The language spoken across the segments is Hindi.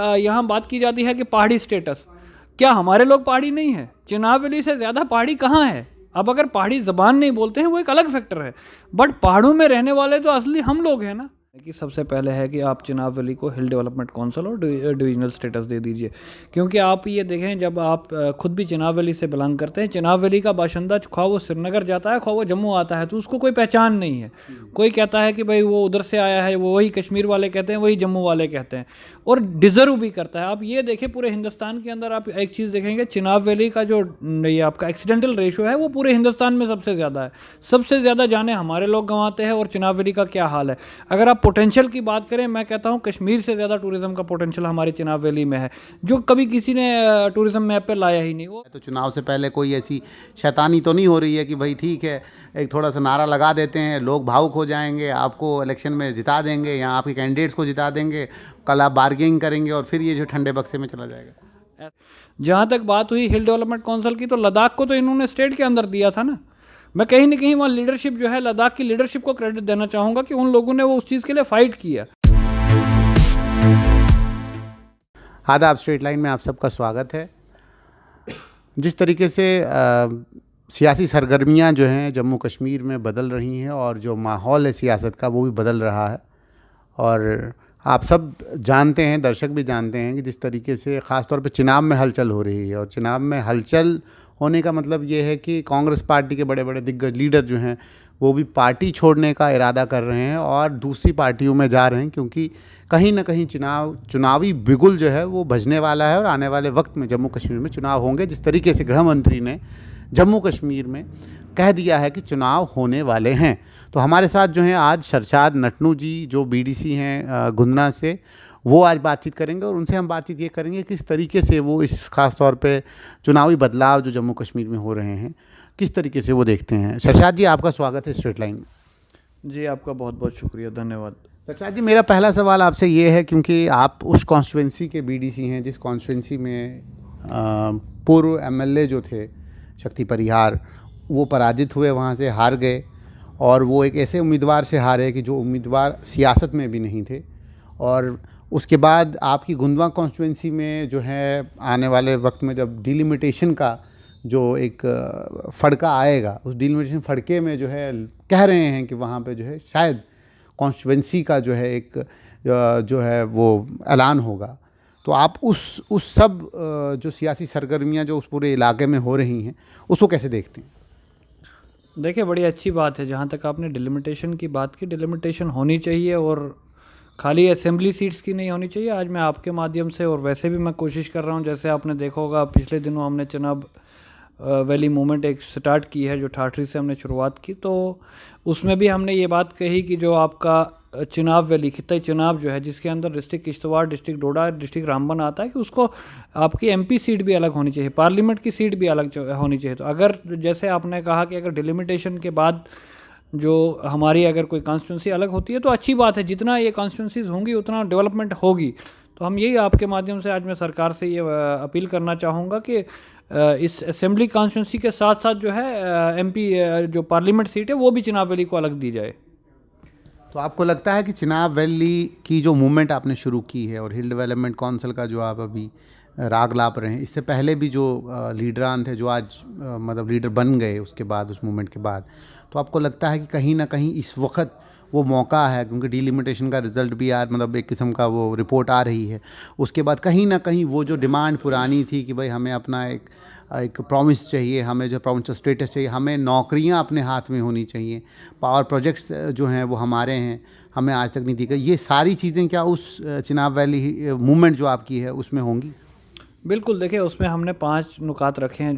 यहाँ बात की जाती है कि पहाड़ी स्टेटस, क्या हमारे लोग पहाड़ी नहीं है? चिनाब वैली से ज़्यादा पहाड़ी कहाँ है? अब अगर पहाड़ी ज़बान नहीं बोलते हैं वो एक अलग फैक्टर है, बट पहाड़ों में रहने वाले तो असली हम लोग हैं ना। कि सबसे पहले है कि आप चिनाब वैली को हिल डेवलपमेंट काउंसिल और डिविजनल स्टेटस दे दीजिए, क्योंकि आप ये देखें, जब आप खुद भी चिनाब वैली से बिलोंग करते हैं, चिनाब वैली का बाशिंदा ख्वाह वो श्रीनगर जाता है ख्वाह वो जम्मू आता है तो उसको कोई पहचान नहीं है। कोई कहता है कि भाई वो उधर से आया है, वो वही कश्मीर वाले कहते हैं, वही जम्मू वाले कहते हैं, और डिज़र्व भी करता है। आप ये देखें पूरे हिंदुस्तान के अंदर आप एक चीज़ देखेंगे, चिनाब वैली का जो ये आपका एक्सीडेंटल रेशो है वो पूरे हिंदुस्तान में सबसे ज़्यादा है। सबसे ज़्यादा जाने हमारे लोग गंवाते हैं, और चिनाब वैली का क्या हाल है। अगर आप पोटेंशियल की बात करें, मैं कहता हूं कश्मीर से ज़्यादा टूरिज्म का पोटेंशियल हमारे चिनाब वैली में है, जो कभी किसी ने टूरिज्म मैप पे लाया ही नहीं। वो तो चुनाव से पहले कोई ऐसी शैतानी तो नहीं हो रही है कि भाई ठीक है, एक थोड़ा सा नारा लगा देते हैं, लोग भावुक हो जाएंगे, आपको इलेक्शन में जिता देंगे या आपके कैंडिडेट्स को जिता देंगे, कल आप बार्गेनिंग करेंगे और फिर ये जो ठंडे बक्से में चला जाएगा। जहाँ तक बात हुई हिल डेवलपमेंट काउंसिल की, तो लद्दाख को तो इन्होंने स्टेट के अंदर दिया था ना। मैं कहीं ना कहीं वहाँ लीडरशिप जो है, लद्दाख की लीडरशिप को क्रेडिट देना चाहूँगा कि उन लोगों ने वो उस चीज़ के लिए फ़ाइट किया। आदाब, स्ट्रेट लाइन में आप सबका स्वागत है। जिस तरीके से सियासी सरगर्मियां जो हैं जम्मू कश्मीर में बदल रही हैं और जो माहौल है सियासत का वो भी बदल रहा है, और आप सब जानते हैं, दर्शक भी जानते हैं कि जिस तरीके से ख़ास तौर पे चिनाब में हलचल हो रही है, और चिनाब में हलचल होने का मतलब ये है कि कांग्रेस पार्टी के बड़े बड़े दिग्गज लीडर जो हैं वो भी पार्टी छोड़ने का इरादा कर रहे हैं और दूसरी पार्टियों में जा रहे हैं, क्योंकि कहीं ना कहीं चुनावी बिगुल जो है वो बजने वाला है और आने वाले वक्त में जम्मू कश्मीर में चुनाव होंगे। जिस तरीके से गृह मंत्री ने जम्मू कश्मीर में कह दिया है कि चुनाव होने वाले हैं, तो हमारे साथ जो हैं आज शरशाद नटनू जी, जो बीडीसी हैं गुंदना से, वो आज बातचीत करेंगे और उनसे हम बातचीत ये करेंगे किस तरीके से वो इस ख़ास तौर पे चुनावी बदलाव जो जम्मू कश्मीर में हो रहे हैं किस तरीके से वो देखते हैं। शरशाद जी, आपका स्वागत है स्ट्रेट लाइन में। जी, आपका बहुत बहुत शुक्रिया, धन्यवाद। शरशाद जी, मेरा पहला सवाल आपसे ये है, क्योंकि आप उस कॉन्स्टिट्यूंसी के बीडीसी हैं जिस कॉन्स्टिट्यूंसी में पूर्व एमएलए जो थे शक्ति परिहार, वो पराजित हुए, वहाँ से हार गए, और वो एक ऐसे उम्मीदवार से हारे कि जो उम्मीदवार सियासत में भी नहीं थे। और उसके बाद आपकी गुंदवा कॉन्स्टिट्यूंसी में जो है आने वाले वक्त में जब डिलिमिटेशन का जो एक फड़का आएगा, उस डिलिमिटेशन फड़के में जो है कह रहे हैं कि वहाँ पे जो है शायद कॉन्स्टिट्यूंसी का जो है एक जो है वो ऐलान होगा। तो आप उस सब जो सियासी सरगर्मियाँ जो उस पूरे इलाके में हो रही हैं उसको कैसे देखते हैं? देखिए, बड़ी अच्छी बात है। जहाँ तक आपने डिलिमिटेशन की बात की, डिलिमिटेशन होनी चाहिए, और खाली असेंबली सीट्स की नहीं होनी चाहिए। आज मैं आपके माध्यम से, और वैसे भी मैं कोशिश कर रहा हूँ, जैसे आपने देखा होगा पिछले दिनों हमने चिनाब वैली मूवमेंट एक स्टार्ट की है, जो ठाठरी से हमने शुरुआत की, तो उसमें भी हमने ये बात कही कि जो आपका चिनाब वैली, खित्ता चिनाब जो है, जिसके अंदर डिस्ट्रिक्ट किश्तवाड़, डिस्ट्रिक्ट डोडा, डिस्ट्रिक्ट रामबन आता है, कि उसको आपकी एमपी सीट भी अलग होनी चाहिए, पार्लियामेंट की सीट भी अलग होनी चाहिए। तो अगर जैसे आपने कहा कि अगर डिलिमिटेशन के बाद जो हमारी अगर कोई कॉन्स्टिट्यूंसी अलग होती है तो अच्छी बात है, जितना ये कॉन्स्टिट्यूंसीज होंगी उतना डेवलपमेंट होगी। तो हम यही आपके माध्यम से आज मैं सरकार से ये अपील करना चाहूँगा कि इस असेंबली कॉन्स्टिट्यूंसी के साथ साथ जो है एमपी जो पार्लियामेंट सीट है वो भी चिनाब वैली को अलग दी जाए। तो आपको लगता है कि चिनाब वैली की जो मूवमेंट आपने शुरू की है और हिल डेवलपमेंट काउंसिल का जो आप अभी राग लाप रहे हैं, इससे पहले भी जो लीडरान थे जो आज मतलब लीडर बन गए उसके बाद, उस मूवमेंट के बाद, तो आपको लगता है कि कहीं ना कहीं इस वक्त वो मौका है, क्योंकि डिलिमिटेशन का रिज़ल्ट भी यार मतलब एक किस्म का वो रिपोर्ट आ रही है, उसके बाद कहीं ना कहीं वो जो डिमांड पुरानी थी कि भाई हमें अपना एक प्रॉमिस चाहिए, हमें जो प्रॉमिस स्टेटस चाहिए, हमें नौकरियां अपने हाथ में होनी चाहिए, पावर प्रोजेक्ट्स जो हैं वो हमारे हैं, हमें आज तक नहीं दी गई, ये सारी चीज़ें क्या उस चिनाब वैली मूवमेंट जो आपकी है उसमें होंगी? बिल्कुल, देखिए उसमें हमने 5 नुकात रखे हैं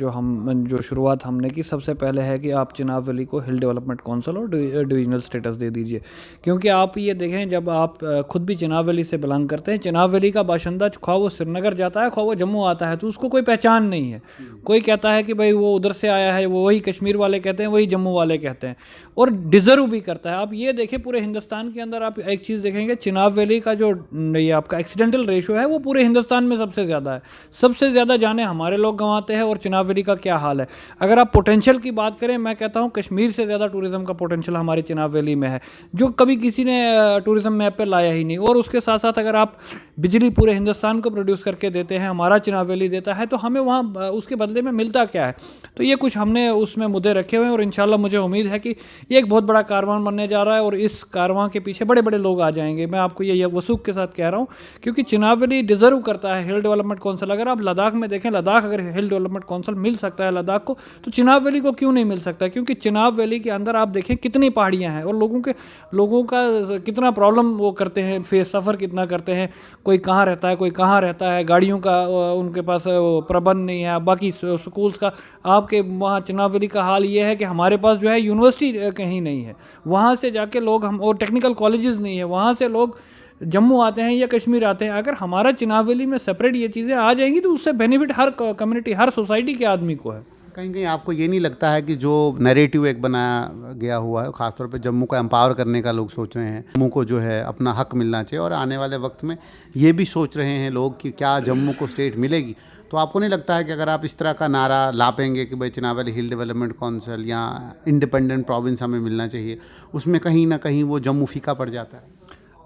जो शुरुआत हमने की। सबसे पहले है कि आप चिनाब वैली को हिल डेवलपमेंट काउंसिल और डिविजनल स्टेटस दे दीजिए, क्योंकि आप ये देखें, जब आप खुद भी चिनाब वैली से बिलोंग करते हैं, चिनाब वैली का बाशिंदा ख्वाह वो श्रीनगर जाता है ख्वाह वो जम्मू आता है तो उसको कोई पहचान नहीं है। कोई कहता है कि भाई वो उधर से आया है, वो वही कश्मीर वाले कहते हैं, वही जम्मू वाले कहते हैं, और डिज़र्व भी करता है। आप ये देखें पूरे हिंदुस्तान के अंदर आप एक चीज़ देखेंगे, चिनाब वैली का जो ये आपका एक्सीडेंटल रेशो है वो पूरे हिंदुस्तान में सबसे ज़्यादा है। सबसे ज़्यादा जाने हमारे लोग गंवाते हैं और चिनाब वैली का क्या हाल है। अगर आप पोटेंशियल की बात करें, मैं कहता हूँ कश्मीर से ज़्यादा टूरिज़्म का पोटेंशियल हमारे चिनाब वैली में है, जो कभी किसी ने टूरिज़्म मैप पे लाया ही नहीं। और उसके साथ साथ अगर आप बिजली पूरे हिंदुस्तान को प्रोड्यूस करके देते हैं, हमारा चिनाब वैली देता है, तो हमें वहाँ उसके बदले में मिलता क्या है। तो ये कुछ हमने उसमें मुद्दे रखे हुए हैं और इंशाल्लाह मुझे उम्मीद है कि ये एक बहुत बड़ा कारवां बनने जा रहा है और इस कारवां के पीछे बड़े बड़े लोग आ जाएंगे। मैं आपको ये वसूख के साथ कह रहा हूँ, क्योंकि चिनाब वैली डिजर्व करता है हिल डेवलपमेंट काउंसिल। अगर आप लद्दाख में देखें, लद्दाख अगर हिल डेवलपमेंट काउंसिल मिल सकता है लद्दाख को, तो चिनाब वैली को क्यों नहीं मिल सकता। क्योंकि चिनाब वैली के अंदर आप देखें कितनी पहाड़ियाँ हैं और लोगों का कितना प्रॉब्लम वो करते हैं, फेस सफ़र कितना करते हैं। कोई कहाँ रहता है, कोई कहाँ रहता है, गाड़ियों का उनके पास प्रबंध नहीं है। बाकी स्कूल्स का आपके वहाँ चिनाब वैली का हाल ये है कि हमारे पास जो है यूनिवर्सिटी कहीं नहीं है, वहाँ से जाके लोग हम, और टेक्निकल कॉलेजेस नहीं है, वहाँ से लोग जम्मू आते हैं या कश्मीर आते हैं। अगर हमारा चिनाब वैली में सेपरेट ये चीज़ें आ जाएंगी तो उससे बेनिफिट हर कम्युनिटी, हर सोसाइटी के आदमी को है। कहीं कहीं आपको ये नहीं लगता है कि जो नैरेटिव एक बनाया गया हुआ है, ख़ासतौर पे जम्मू को एम्पावर करने का लोग सोच रहे हैं, जम्मू को जो है अपना हक मिलना चाहिए, और आने वाले वक्त में ये भी सोच रहे हैं लोग कि क्या जम्मू को स्टेट मिलेगी, तो आपको नहीं लगता है कि अगर आप इस तरह का नारा लापेंगे कि भाई चिनाब वैली हिल डेवलपमेंट काउंसिल या इंडिपेंडेंट प्रोविंस हमें मिलना चाहिए, उसमें कहीं ना कहीं वो जम्मू फीका पड़ जाता है?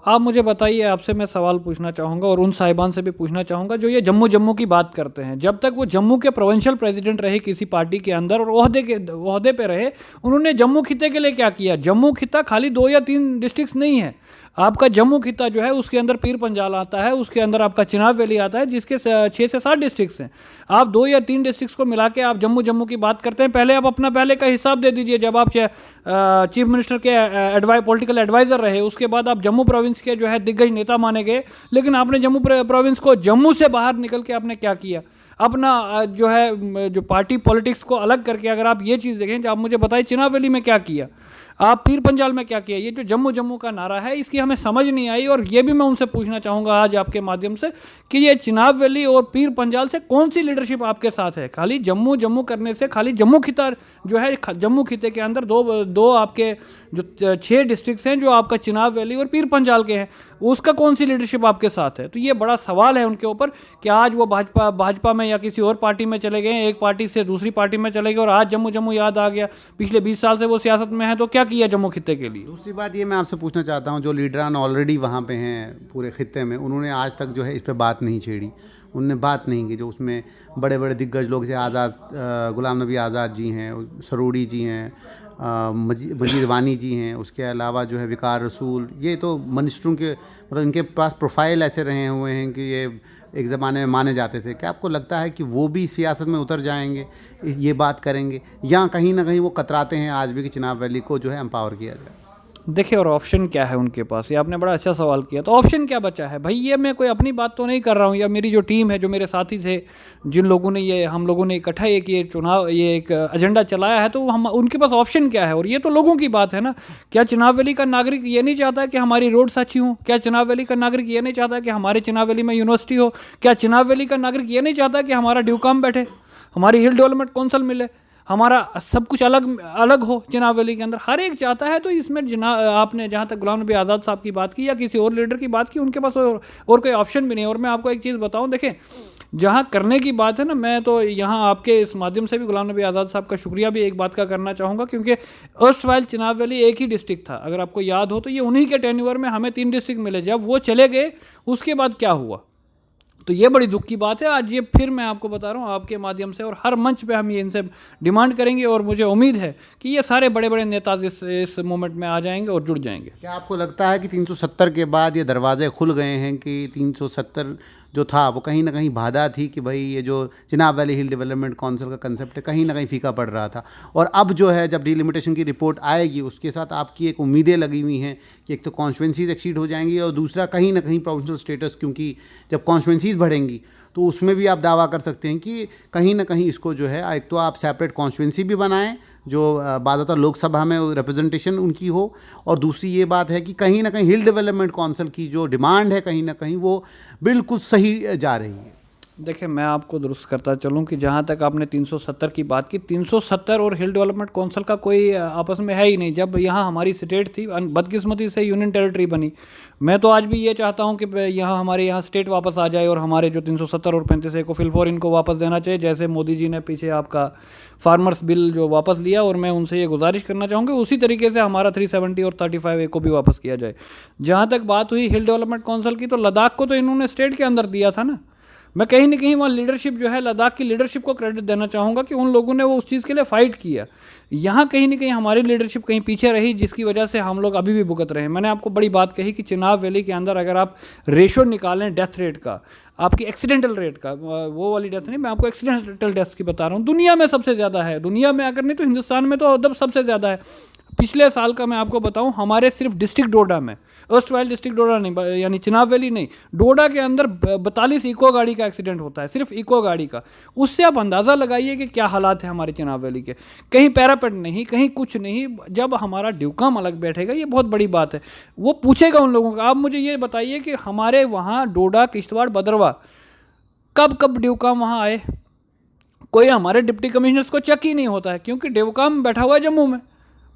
आप मुझे बताइए, आपसे मैं सवाल पूछना चाहूँगा और उन साहिबान से भी पूछना चाहूँगा जो ये जम्मू की बात करते हैं। जब तक वो जम्मू के प्रोविंशियल प्रेसिडेंट रहे किसी पार्टी के अंदर और ओहदे पे रहे, उन्होंने जम्मू खिते के लिए क्या किया। जम्मू खिता खाली 2 या 3 डिस्ट्रिक्ट्स नहीं है। आपका जम्मू खिता जो है उसके अंदर पीर पंजाल आता है, उसके अंदर आपका चिनाब वैली आता है, जिसके 6 से 7 डिस्ट्रिक्ट्स हैं। आप 2 या 3 डिस्ट्रिक्ट्स को मिला के आप जम्मू की बात करते हैं। पहले आप अपना पहले का हिसाब दे दीजिए, जब आप चीफ मिनिस्टर के पॉलिटिकल एडवाइज़र रहे, उसके बाद आप जम्मू प्रोविंस के जो है दिग्गज नेता माने गए। लेकिन आपने जम्मू प्रोविंस को, जम्मू से बाहर निकल के आपने क्या किया, अपना जो है जो पार्टी पॉलिटिक्स को अलग करके अगर आप ये चीज़ देखें, आप मुझे बताइए चिनाब वैली में क्या किया, आप पीर पंजाल में क्या किया। ये जो जम्मू का नारा है, इसकी हमें समझ नहीं आई। और ये भी मैं उनसे पूछना चाहूँगा आज आपके माध्यम से कि ये चिनाब वैली और पीर पंजाल से कौन सी लीडरशिप आपके साथ है। खाली जम्मू करने से, खाली जम्मू खिता जो है, जम्मू खिते के अंदर दो आपके जो 6 डिस्ट्रिक्ट्स हैं जो आपका चिनाब वैली और पीर पंजाल के हैं, उसका कौन सी लीडरशिप आपके साथ है। तो ये बड़ा सवाल है उनके ऊपर कि आज वो भाजपा में या किसी और पार्टी में चले गए, एक पार्टी से दूसरी पार्टी में चले गए और आज जम्मू याद आ गया। पिछले 20 साल से वो सियासत में है, तो क्या किया जम्मू खिते के लिए। दूसरी बात ये मैं आपसे पूछना चाहता हूँ, जो लीडरान ऑलरेडी वहाँ पे हैं पूरे खित्ते में, उन्होंने आज तक जो है इस पर बात नहीं छेड़ी, उनने बात नहीं की। जो उसमें बड़े बड़े दिग्गज लोग थे, गुलाम नबी आज़ाद जी हैं, सरोड़ी जी हैं, मजीद वानी जी हैं, उसके अलावा जो है विकार रसूल, ये तो मिनिस्टरों के मतलब इनके पास प्रोफाइल ऐसे रहे हुए हैं कि ये एक ज़माने में माने जाते थे। क्या आपको लगता है कि वो भी सियासत में उतर जाएंगे, ये बात करेंगे, या कहीं ना कहीं वो कतराते हैं आज भी कि चिनाब वैली को जो है एम्पावर किया जाए? देखिए, और ऑप्शन क्या है उनके पास, ये आपने बड़ा अच्छा सवाल किया। तो ऑप्शन क्या बचा है भाई, ये मैं कोई अपनी बात तो नहीं कर रहा हूँ, या मेरी जो टीम है, जो मेरे साथी थे, जिन लोगों ने हम लोगों ने इकट्ठा एक ये चुनाव, ये एक एजेंडा चलाया है, तो हम उनके पास ऑप्शन क्या है। और ये तो लोगों की बात है ना। क्या चिनाब वैली का नागरिक ये नहीं चाहता कि हमारी रोड्स अच्छी हों? क्या चिनाब वैली का नागरिक ये नहीं चाहता कि हमारे चिनाब वैली में यूनिवर्सिटी हो? क्या चिनाब वैली का नागरिक ये नहीं चाहता कि हमारा ड्यूकाम बैठे, हमारी हिल डेवलपमेंट काउंसिल मिले, हमारा सब कुछ अलग हो चिनाब वैली के अंदर? हर एक चाहता है। तो इसमें आपने जहाँ तक गुलाम नबी आज़ाद साहब की बात की या किसी और लीडर की बात की, उनके पास और कोई ऑप्शन भी नहीं। और मैं आपको एक चीज़ बताऊं, देखें, जहाँ करने की बात है ना, मैं तो यहाँ आपके इस माध्यम से भी गुलाम नबी आज़ाद साहब का शुक्रिया भी एक बात का करना चाहूँगा, क्योंकि अर्स्टवाइल चिनाब वैली एक ही डिस्ट्रिक्ट था। अगर आपको याद हो तो ये उन्हीं के टेन्योर में हमें 3 डिस्ट्रिक्ट मिले। जब वो चले गए उसके बाद क्या हुआ, तो ये बड़ी दुख की बात है। आज ये फिर मैं आपको बता रहा हूँ आपके माध्यम से, और हर मंच पे हम ये इनसे डिमांड करेंगे, और मुझे उम्मीद है कि ये सारे बड़े बड़े नेता इस मूवमेंट में आ जाएंगे और जुड़ जाएंगे। क्या आपको लगता है कि 370 के बाद ये दरवाजे खुल गए हैं, कि 370 जो था वो कहीं ना कहीं बाधा थी कि भाई ये जो चिनाब वैली हिल डेवलपमेंट काउंसिल का कंसेप्ट है कहीं ना कहीं फीका पड़ रहा था, और अब जो है जब डिलिमिटेशन की रिपोर्ट आएगी उसके साथ आपकी एक उम्मीदें लगी हुई हैं कि एक तो कॉन्स्टिट्यूंसीज एक्सीड हो जाएंगी, और दूसरा कहीं ना कहीं प्रोविंशियल स्टेटस, क्योंकि जब कॉन्स्टिट्यूंसीज बढ़ेंगी तो उसमें भी आप दावा कर सकते हैं कि कहीं ना कहीं इसको जो है एक तो आप सेपरेट कॉन्स्टिट्यूंसी भी बनाएं जो ज़्यादातर लोकसभा में रिप्रेजेंटेशन उनकी हो, और दूसरी ये बात है कि कहीं ना कहीं हिल डेवलपमेंट काउंसिल की जो डिमांड है कहीं ना कहीं वो बिल्कुल सही जा रही है। देखिए, मैं आपको दुरुस्त करता चलूं कि जहां तक आपने 370 की बात की, 370 और हिल डेवलपमेंट काउंसिल का कोई आपस में है ही नहीं। जब यहाँ हमारी स्टेट थी, बदकिस्मती से यूनियन टेरिटरी बनी। मैं तो आज भी ये चाहता हूँ कि यहाँ हमारे यहाँ स्टेट वापस आ जाए और हमारे जो 370 और 35 को फिलफोर इनको वापस देना चाहिए, जैसे मोदी जी ने पीछे आपका फार्मर्स बिल जो वापस लिया। और मैं उनसे ये गुजारिश करना चाहूँगा उसी तरीके से हमारा 370 और 35A को भी वापस किया जाए। जहाँ तक बात हुई हिल डेवलपमेंट काउंसिल की, तो लद्दाख को तो इन्होंने स्टेट के अंदर दिया था ना। मैं कहीं ना कहीं वहाँ लीडरशिप जो है, लद्दाख की लीडरशिप को क्रेडिट देना चाहूँगा कि उन लोगों ने वो उस चीज़ के लिए फ़ाइट किया। यहाँ कहीं ना कहीं हमारी लीडरशिप कहीं पीछे रही, जिसकी वजह से हम लोग अभी भी भुगत रहे हैं। मैंने आपको बड़ी बात कही कि चिनाब वैली के अंदर अगर आप रेशो निकालें डेथ रेट का, आपकी एक्सीडेंटल रेट का, वो वाली डेथ नहीं, मैं आपको एक्सीडेंटल डेथ की बता रहा हूँ, दुनिया में सबसे ज़्यादा है। दुनिया में अगर नहीं तो हिंदुस्तान में तो अदब सबसे ज़्यादा है। पिछले साल का मैं आपको बताऊं, हमारे सिर्फ डिस्ट्रिक्ट डोडा में, अर्स्टवाइल डिस्ट्रिक्ट डोडा नहीं, यानी चिनाब वैली नहीं, डोडा के अंदर 42 इको गाड़ी का एक्सीडेंट होता है, सिर्फ इको गाड़ी का। उससे आप अंदाज़ा लगाइए कि क्या हालात है हमारे चिनाब वैली के। कहीं पैरापेट नहीं, कहीं कुछ नहीं। जब हमारा ड्यूकाम अलग बैठेगा, ये बहुत बड़ी बात है, वो पूछेगा उन लोगों का। आप मुझे ये बताइए कि हमारे वहाँ डोडा, किश्तवाड़, भदरवा कब कब ड्यूकाम वहाँ आए? कोई हमारे डिप्टी कमिश्नर्स को चेक ही नहीं होता है, क्योंकि ड्यूकाम बैठा हुआ है जम्मू में।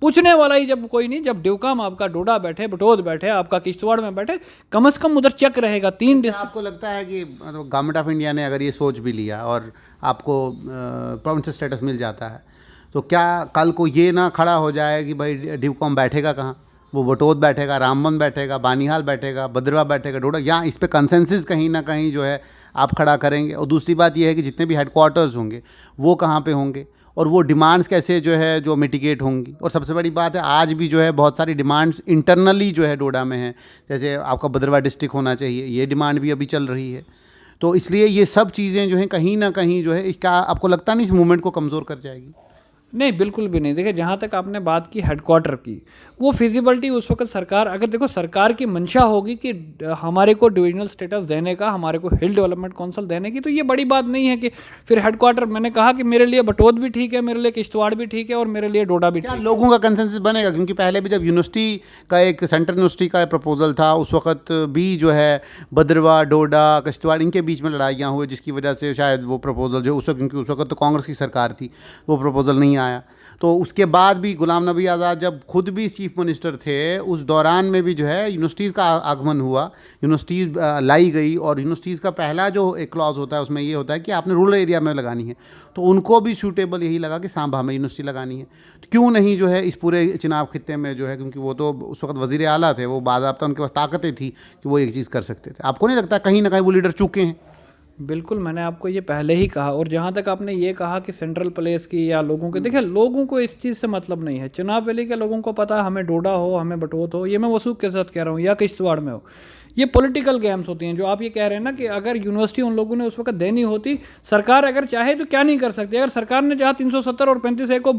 पूछने वाला ही जब कोई नहीं, जब ड्यूकाम आपका डोडा बैठे, बटोद बैठे, आपका किश्तवाड़ में बैठे, कम से कम उधर चेक रहेगा। आपको लगता है कि गवर्नमेंट ऑफ इंडिया ने अगर ये सोच भी लिया और आपको प्रोविंशियल स्टेटस मिल जाता है, तो क्या कल को ये ना खड़ा हो जाए कि भाई ड्यूकाम बैठेगा कहाँ? वो बटोद बैठेगा, रामबन बैठेगा, बानीहाल बैठेगा, भद्रवा बैठेगा, डोडा, या इस पर कंसेंसस कहीं ना कहीं जो है आप खड़ा करेंगे? और दूसरी बात ये है कि जितने भी हेडक्वार्टर्स होंगे वो कहाँ पे होंगे, और वो डिमांड्स कैसे जो है जो मिटिगेट होंगी? और सबसे बड़ी बात है, आज भी जो है बहुत सारी डिमांड्स इंटरनली जो है डोडा में है, जैसे आपका भद्रवा डिस्ट्रिक्ट होना चाहिए, ये डिमांड भी अभी चल रही है। तो इसलिए ये सब चीज़ें जो हैं कहीं ना कहीं जो है, क्या आपको लगता नहीं इस मूवमेंट को कमज़ोर कर जाएगी? नहीं, बिल्कुल भी नहीं। देखिए, जहाँ तक आपने बात की हेडक्वार्टर की, वो फिजिबिलिटी उस वक्त सरकार, अगर देखो सरकार की मंशा होगी कि हमारे को डिविजनल स्टेटस देने का, हमारे को हिल डेवलपमेंट काउंसिल देने की, तो ये बड़ी बात नहीं है कि फिर हेडक्वार्टर, मैंने कहा कि मेरे लिए बटोद भी ठीक है, मेरे लिए किश्तवाड़ भी ठीक है, और मेरे लिए डोडा भी ठीक है। लोगों का कंसेंसस बनेगा? क्योंकि पहले भी जब यूनिवर्सिटी का एक सेंट्रल यूनिवर्सिटी का प्रपोजल था, उस वक्त भी जो है भद्रवा, डोडा, किश्तवाड़ इनके बीच में लड़ाइयाँ हुई, जिसकी वजह से शायद वो प्रपोजल जो उस वक्त, क्योंकि उस वक्त तो कांग्रेस की सरकार थी, वो प्रपोजल नहीं आया। तो उसके बाद भी गुलाम नबी आज़ाद जब खुद भी चीफ मिनिस्टर थे, उस दौरान में भी जो है यूनिवर्सिटीज़ का आगमन हुआ, यूनिवर्सिटीज़ लाई गई, और यूनिवर्सिटीज़ का पहला जो एक क्लॉज होता है उसमें ये होता है कि आपने रूरल एरिया में लगानी है। तो उनको भी सूटेबल यही लगा कि सांबा में यूनिवर्सिटी लगानी है, तो क्यों नहीं जो है इस पूरे चिनाब खित्ते में जो है, क्योंकि वो तो उस वक्त वज़ीर आला थे, वो बाज़ाब्ता उनके पास ताकतें थी कि वो एक चीज़ कर सकते थे। आपको नहीं लगता कहीं ना कहीं वो लीडर चूके हैं? बिल्कुल, मैंने आपको ये पहले ही कहा। और जहाँ तक आपने ये कहा कि सेंट्रल प्लेस की या लोगों के, देखिए लोगों को इस चीज़ से मतलब नहीं है। चिनाब वैली के लोगों को पता है, हमें डोडा हो, हमें बटोत हो, ये मैं वसूख के साथ कह रहा हूँ, या किश्तवाड़ में हो, ये पॉलिटिकल गेम्स होती हैं। जो आप ये कह रहे हैं ना कि अगर यूनिवर्सिटी उन लोगों ने उस वक्त देनी होती, सरकार अगर चाहे तो क्या नहीं कर सकती। अगर सरकार ने चाहा 370 और 35A को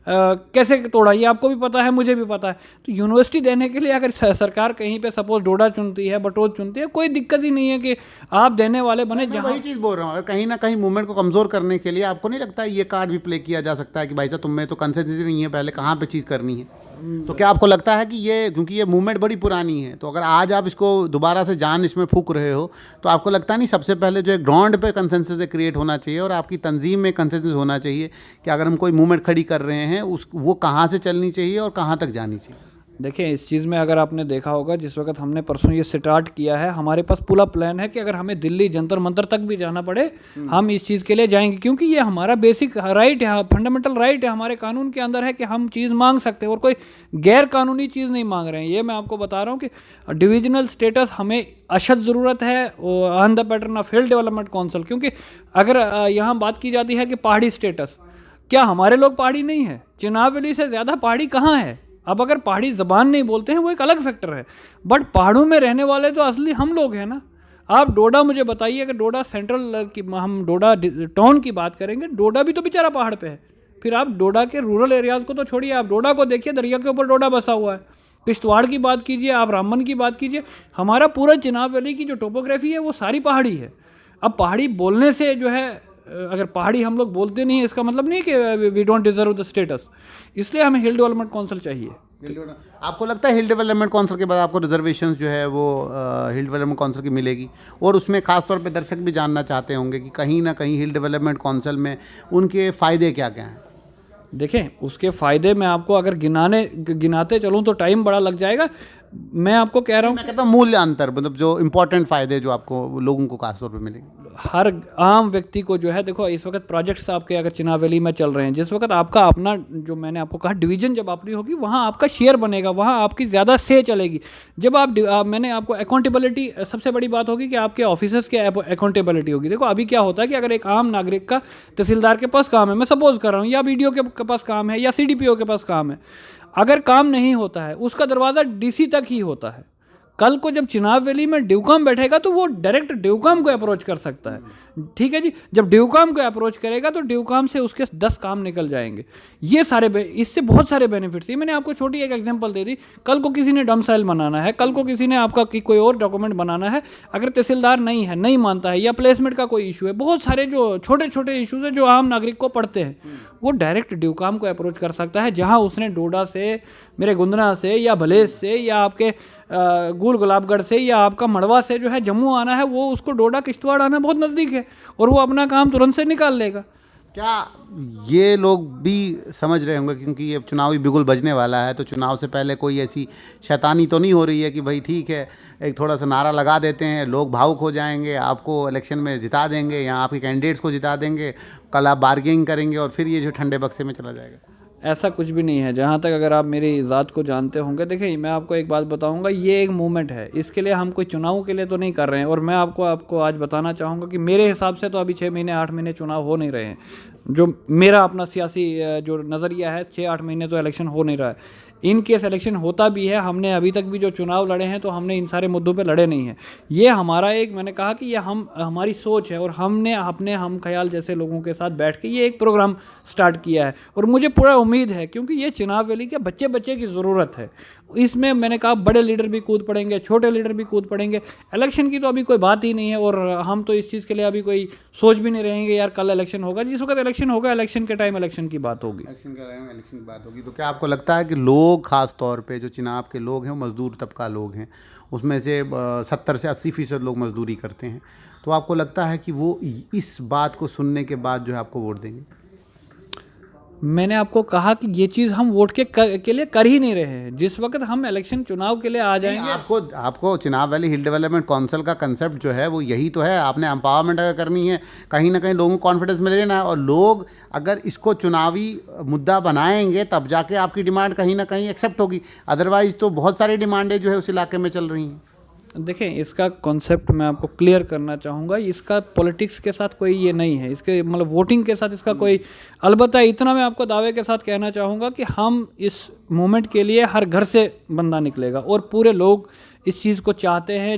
कैसे तोड़ा, ये आपको भी पता है, मुझे भी पता है। तो यूनिवर्सिटी देने के लिए अगर सरकार कहीं पे सपोज डोडा चुनती है, बटोत चुनती है, कोई दिक्कत ही नहीं है कि आप देने वाले बने। जहाँ वही चीज़ बोल रहा हूँ, कहीं ना कहीं मूवमेंट को कमज़ोर करने के लिए आपको नहीं लगता ये कार्ड भी प्ले किया जा सकता है कि भाई साहब तुम्हें तो कंसेंसस नहीं है, पहले कहाँ पे चीज़ करनी है? तो क्या आपको लगता है कि ये, क्योंकि ये मूवमेंट बड़ी पुरानी है, तो अगर आज आप इसको दोबारा से जान इसमें फूंक रहे हो, तो आपको लगता नहीं सबसे पहले जो है ग्राउंड पे कंसेंसस क्रिएट होना चाहिए, और आपकी तंजीम में कंसेंसस होना चाहिए कि अगर हम कोई मूवमेंट खड़ी कर रहे हैं, वो कहाँ से चलनी चाहिए और कहाँ तक जानी चाहिए? देखिए, इस चीज़ में अगर आपने देखा होगा, जिस वक्त हमने परसों ये स्टार्ट किया है, हमारे पास पूरा प्लान है कि अगर हमें दिल्ली जंतर मंतर तक भी जाना पड़े, हम इस चीज़ के लिए जाएंगे, क्योंकि ये हमारा बेसिक राइट है, फंडामेंटल राइट है, हमारे कानून के अंदर है कि हम चीज़ मांग सकते हैं, और कोई गैर कानूनी चीज़ नहीं मांग रहे हैं। ये मैं आपको बता रहा हूँ कि डिविजनल स्टेटस हमें अशद ज़रूरत है on the pattern of hill development council. क्योंकि अगर यहाँ बात की जाती है कि पहाड़ी स्टेटस, क्या हमारे लोग पहाड़ी नहीं है? चिनाब वैली से ज़्यादा पहाड़ी कहाँ है? अब अगर पहाड़ी ज़बान नहीं बोलते हैं वो एक अलग फैक्टर है, बट पहाड़ों में रहने वाले तो असली हम लोग हैं ना। आप डोडा मुझे बताइए, कि डोडा सेंट्रल की, हम डोडा टाउन की बात करेंगे, डोडा भी तो बेचारा पहाड़ पे है। फिर आप डोडा के रूरल एरियाज़ को तो छोड़िए, आप डोडा को देखिए, दरिया के ऊपर डोडा बसा हुआ है। किश्तवाड़ की बात कीजिए, आप रामबन की बात कीजिए, हमारा पूरा चिनाब वैली की जो टोपोग्राफी है वो सारी पहाड़ी है। अब पहाड़ी बोलने से जो है, अगर पहाड़ी हम लोग बोलते नहीं है, इसका मतलब नहीं कि we don't deserve the status. इसलिए हमें हिल डेवलपमेंट काउंसिल चाहिए, आपको लगता है हिल डेवलपमेंट काउंसिल के बाद आपको रिजर्वेशंस जो है वो हिल डेवलपमेंट काउंसिल की मिलेगी? और उसमें खासतौर पे दर्शक भी जानना चाहते होंगे कि कहीं ना कहीं हिल डेवलपमेंट काउंसिल में उनके फ़ायदे क्या क्या हैं? देखें, उसके फ़ायदे मैं आपको अगर गिनाते चलूँ तो टाइम बड़ा लग जाएगा। मैं आपको कह रहा हूँ, मैं कहता हूँ मूल्य अंतर, मतलब जो इंपॉर्टेंट फ़ायदे जो आपको लोगों को खासतौर पे मिलेंगे। हर आम व्यक्ति को जो है, देखो इस वक्त प्रोजेक्ट्स आपके अगर चिनाब वैली में चल रहे हैं, जिस वक्त आपका अपना, जो मैंने आपको कहा डिवीजन जब अपनी होगी, वहाँ आपका शेयर बनेगा, वहाँ आपकी ज़्यादा से चलेगी। जब मैंने आपको अकाउंटेबिलिटी, सबसे बड़ी बात होगी कि आपके ऑफिसर्स की अकाउंटेबिलिटी होगी। देखो अभी क्या होता है कि अगर एक आम नागरिक का तहसीलदार के पास काम है, मैं सपोज कर रहा हूँ, या BDO के पास काम है, या CDPO के पास काम है, अगर काम नहीं होता है उसका दरवाज़ा DC तक ही होता है। कल को जब चिनाब वैली में ड्यूकॉम बैठेगा तो वो डायरेक्ट ड्यूकॉम को अप्रोच कर सकता है, ठीक है जी। जब ड्यूकॉम को अप्रोच करेगा तो ड्यूकॉम से उसके 10 काम निकल जाएंगे। ये सारे इससे बहुत सारे बेनिफिट्स हैं। मैंने आपको छोटी एक एग्जांपल दे दी। कल को किसी ने डोमिसाइल बनाना है, कल को किसी ने आपका कोई और डॉक्यूमेंट बनाना है, अगर तहसीलदार नहीं मानता है, या प्लेसमेंट का कोई इशू है, बहुत सारे जो छोटे छोटे इशूज़ हैं जो आम नागरिक को पढ़ते हैं, वो डायरेक्ट ड्यूकॉम को अप्रोच कर सकता है। जहाँ उसने डोडा से, मेरे गुंदना से, या भलेज से, या आपके गुल गुलाबगढ़ से, या आपका मड़वा से जो है जम्मू आना है, वो उसको डोडा किश्तवाड़ आना बहुत नज़दीक है और वो अपना काम तुरंत से निकाल लेगा। क्या ये लोग भी समझ रहे होंगे, क्योंकि ये चुनावी बिगुल बजने वाला है, तो चुनाव से पहले कोई ऐसी शैतानी तो नहीं हो रही है कि भाई ठीक है एक थोड़ा सा नारा लगा देते हैं, लोग भावुक हो जाएंगे, आपको इलेक्शन में जिता देंगे या आपके कैंडिडेट्स को जिता देंगे, कल आप बार्गेनिंग करेंगे और फिर ये जो ठंडे बक्से में चला जाएगा? ऐसा कुछ भी नहीं है। जहाँ तक अगर आप मेरी ज़ात को जानते होंगे, देखिए मैं आपको एक बात बताऊंगा, ये एक मूवमेंट है, इसके लिए हम कोई चुनाव के लिए तो नहीं कर रहे हैं। और मैं आपको आज बताना चाहूँगा कि मेरे हिसाब से तो अभी 6 महीने 8 महीने चुनाव हो नहीं रहे हैं। जो मेरा अपना सियासी जो नज़रिया है, 6-8 महीने तो इलेक्शन हो नहीं रहा है। इन केस इलेक्शन होता भी है, हमने अभी तक भी जो चुनाव लड़े हैं तो हमने इन सारे मुद्दों पे लड़े नहीं हैं। ये हमारा एक, मैंने कहा कि ये हमारी सोच है, और हमने अपने हम ख्याल जैसे लोगों के साथ बैठ के ये एक प्रोग्राम स्टार्ट किया है। और मुझे पूरा उम्मीद है, क्योंकि ये चिनाब वैली के बच्चे की ज़रूरत है। इसमें मैंने कहा बड़े लीडर भी कूद पड़ेंगे, छोटे लीडर भी कूद पड़ेंगे। इलेक्शन की तो अभी कोई बात ही नहीं है, और हम तो इस चीज़ के लिए अभी कोई सोच भी नहीं रहेंगे यार कल इलेक्शन होगा। जिस वक्त इलेक्शन होगा, इलेक्शन के टाइम इलेक्शन की बात होगी, इलेक्शन की बात होगी। तो क्या आपको लगता है कि लोग, खास तौर पे जो चिनाब के लोग हैं, वो मजदूर तबका लोग हैं, उसमें से 70 से 80% लोग मजदूरी करते हैं, तो आपको लगता है कि वो इस बात को सुनने के बाद जो है आपको वोट देंगे? मैंने आपको कहा कि ये चीज़ हम वोट के लिए कर ही नहीं रहे हैं। जिस वक्त हम इलेक्शन चुनाव के लिए आ जाएंगे, आपको चिनाब वैली हिल डेवलपमेंट काउंसिल का कंसेप्ट जो है वो यही तो है। आपने एम्पावरमेंट अगर करनी है, कहीं ना कहीं लोगों को कॉन्फिडेंस में लेना है, और लोग अगर इसको चुनावी मुद्दा बनाएंगे तब जाके आपकी डिमांड कहीं ना कहीं एक्सेप्ट होगी। अदरवाइज तो बहुत सारी डिमांडें जो है उस इलाके में चल रही हैं। देखें, इसका कॉन्सेप्ट मैं आपको क्लियर करना चाहूँगा, इसका पॉलिटिक्स के साथ कोई ये नहीं है, इसके मतलब वोटिंग के साथ इसका कोई, अलबत्ता इतना मैं आपको दावे के साथ कहना चाहूँगा कि हम इस मूवमेंट के लिए हर घर से बंदा निकलेगा, और पूरे लोग इस चीज़ को चाहते हैं।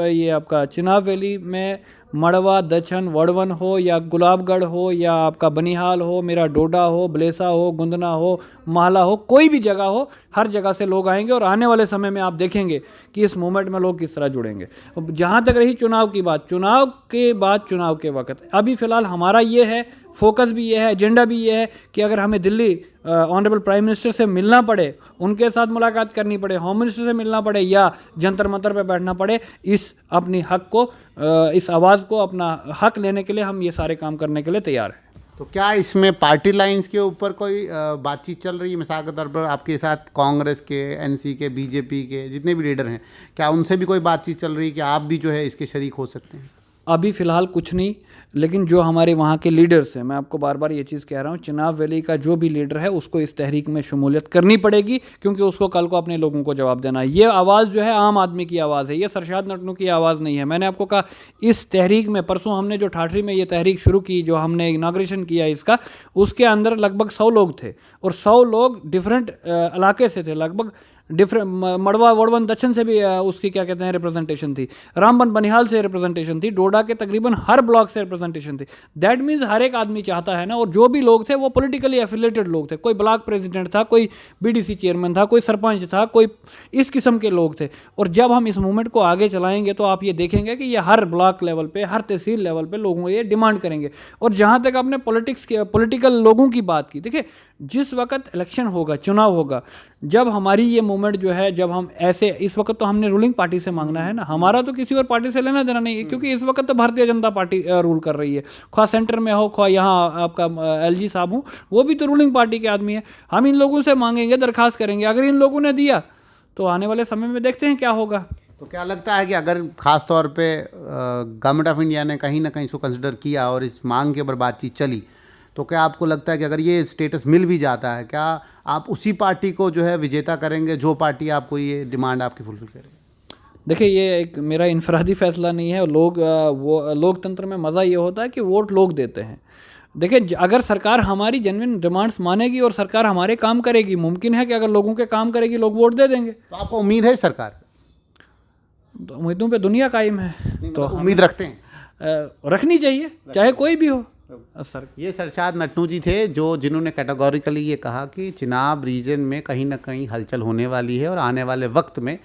ये आपका चिनाब वैली में मड़वा, दछन, वड़वन हो, या गुलाबगढ़ हो, या आपका बनिहाल हो, मेरा डोडा हो, बलेसा हो, गुंदना हो, माला हो, कोई भी जगह हो, हर जगह से लोग आएंगे। और आने वाले समय में आप देखेंगे कि इस मूवमेंट में लोग किस तरह जुड़ेंगे। जहाँ तक रही चुनाव की बात, चुनाव के बाद, चुनाव के वक्त, अभी फ़िलहाल हमारा ये है, फोकस भी ये है, एजेंडा भी ये है कि अगर हमें दिल्ली ऑनरेबल प्राइम मिनिस्टर से मिलना पड़े, उनके साथ मुलाकात करनी पड़े, होम मिनिस्टर से मिलना पड़े, या जंतर मंतर पे बैठना पड़े, इस अपनी हक को, इस आवाज़ को, अपना हक लेने के लिए हम ये सारे काम करने के लिए तैयार हैं। तो क्या इसमें पार्टी लाइंस के ऊपर कोई बातचीत चल रही है? मिसाल के तौर पर आपके साथ कांग्रेस के, NC के, BJP के जितने भी लीडर हैं, क्या उनसे भी कोई बातचीत चल रही है कि आप भी जो है इसके शरीक हो सकते हैं? अभी फ़िलहाल कुछ नहीं, लेकिन जो हमारे वहाँ के लीडर्स हैं, मैं आपको बार बार ये चीज़ कह रहा हूँ, चिनाब वैली का जो भी लीडर है उसको इस तहरीक में शमूलियत करनी पड़ेगी, क्योंकि उसको कल को अपने लोगों को जवाब देना है। ये आवाज़ जो है आम आदमी की आवाज़ है, ये सरशाद नटनू की आवाज़ नहीं है। मैंने आपको कहा इस तहरीक में, परसों हमने जो ठाठरी में ये तहरीक शुरू की, जो हमने इनाग्रेशन किया इसका, उसके अंदर लगभग 100 लोग थे, और 100 लोग डिफरेंट इलाके से थे। लगभग डिफरेंट मड़वा वड़वन दक्षिण से भी उसकी क्या कहते हैं रिप्रेजेंटेशन थी, रामबन बनिहाल से रिप्रेजेंटेशन थी, डोडा के तकरीबन हर ब्लॉक से रिप्रेजेंटेशन थी। दैट मीन्स हर एक आदमी चाहता है ना, और जो भी लोग थे वो पॉलिटिकली एफिलेटेड लोग थे, कोई ब्लॉक प्रेसिडेंट था, कोई बीडीसी चेयरमैन था, कोई सरपंच था, कोई इस किस्म के लोग थे। और जब हम इस मूवमेंट को आगे चलाएंगे तो आप ये देखेंगे कि ये हर ब्लॉक लेवल पे, हर तहसील लेवल पे लोगों ये डिमांड करेंगे। और जहाँ तक आपने पॉलिटिकल लोगों की बात की, देखिए जिस वक्त इलेक्शन होगा, चुनाव होगा, जब हमारी ये मूवमेंट जो है, जब हम ऐसे, इस वक्त तो हमने रूलिंग पार्टी से मांगना है ना, हमारा तो किसी और पार्टी से लेना देना नहीं है, क्योंकि इस वक्त तो भारतीय जनता पार्टी रूल कर रही है, ख्वाह सेंटर में हो, ख्वाह यहाँ आपका एलजी साहब हो, वो भी तो रूलिंग पार्टी के आदमी है। हम इन लोगों से मांगेंगे, दरखास्त करेंगे, अगर इन लोगों ने दिया तो आने वाले समय में देखते हैं क्या होगा। तो क्या लगता है कि अगर ख़ास तौर पे गवर्नमेंट ऑफ इंडिया ने कहीं ना कहीं इसको कंसिडर किया और इस मांग के ऊपर बातचीत चली, तो क्या आपको लगता है कि अगर ये स्टेटस मिल भी जाता है, क्या आप उसी पार्टी को जो है विजेता करेंगे जो पार्टी आपको ये डिमांड आपकी फुलफिल करे? देखिए ये एक मेरा इनफरादी फैसला नहीं है। वो लोकतंत्र में मज़ा ये होता है कि वोट लोग देते हैं। देखिए अगर सरकार हमारी जेन्युइन डिमांड्स मानेगी और सरकार हमारे काम करेगी, मुमकिन है कि अगर लोगों के काम करेगी लोग वोट दे देंगे। तो आपको उम्मीद है सरकार? तो उम्मीदों पे दुनिया कायम है, तो उम्मीद रखते हैं, रखनी चाहिए, चाहे कोई भी हो। सर ये सरशाद नटनू जी थे जिन्होंने कैटेगोरिकली ये कहा कि चिनाब रीजन में कहीं ना कहीं हलचल होने वाली है और आने वाले वक्त में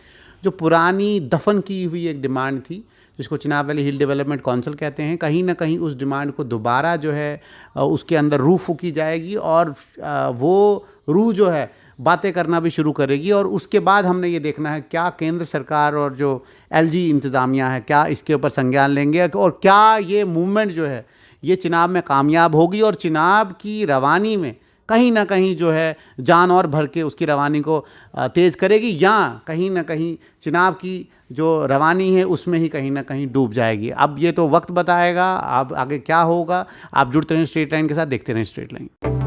जो पुरानी दफन की हुई एक डिमांड थी, जिसको चिनाब वैली हिल डेवलपमेंट काउंसिल कहते हैं, कहीं ना कहीं उस डिमांड को दोबारा जो है उसके अंदर रूह फूकी जाएगी और वो रूह जो है बातें करना भी शुरू करेगी। और उसके बाद हमने ये देखना है क्या केंद्र सरकार और जो एलजी इंतज़ामिया है क्या इसके ऊपर संज्ञान लेंगे और क्या ये मूवमेंट जो है ये चिनाब में कामयाब होगी और चिनाब की रवानी में कहीं ना कहीं जो है जान और भर के उसकी रवानी को तेज़ करेगी, या कहीं ना कहीं चिनाब की जो रवानी है उसमें ही कहीं ना कहीं डूब जाएगी। अब ये तो वक्त बताएगा अब आगे क्या होगा। आप जुड़ते रहें स्ट्रेट लाइन के साथ, देखते रहें स्ट्रेट लाइन।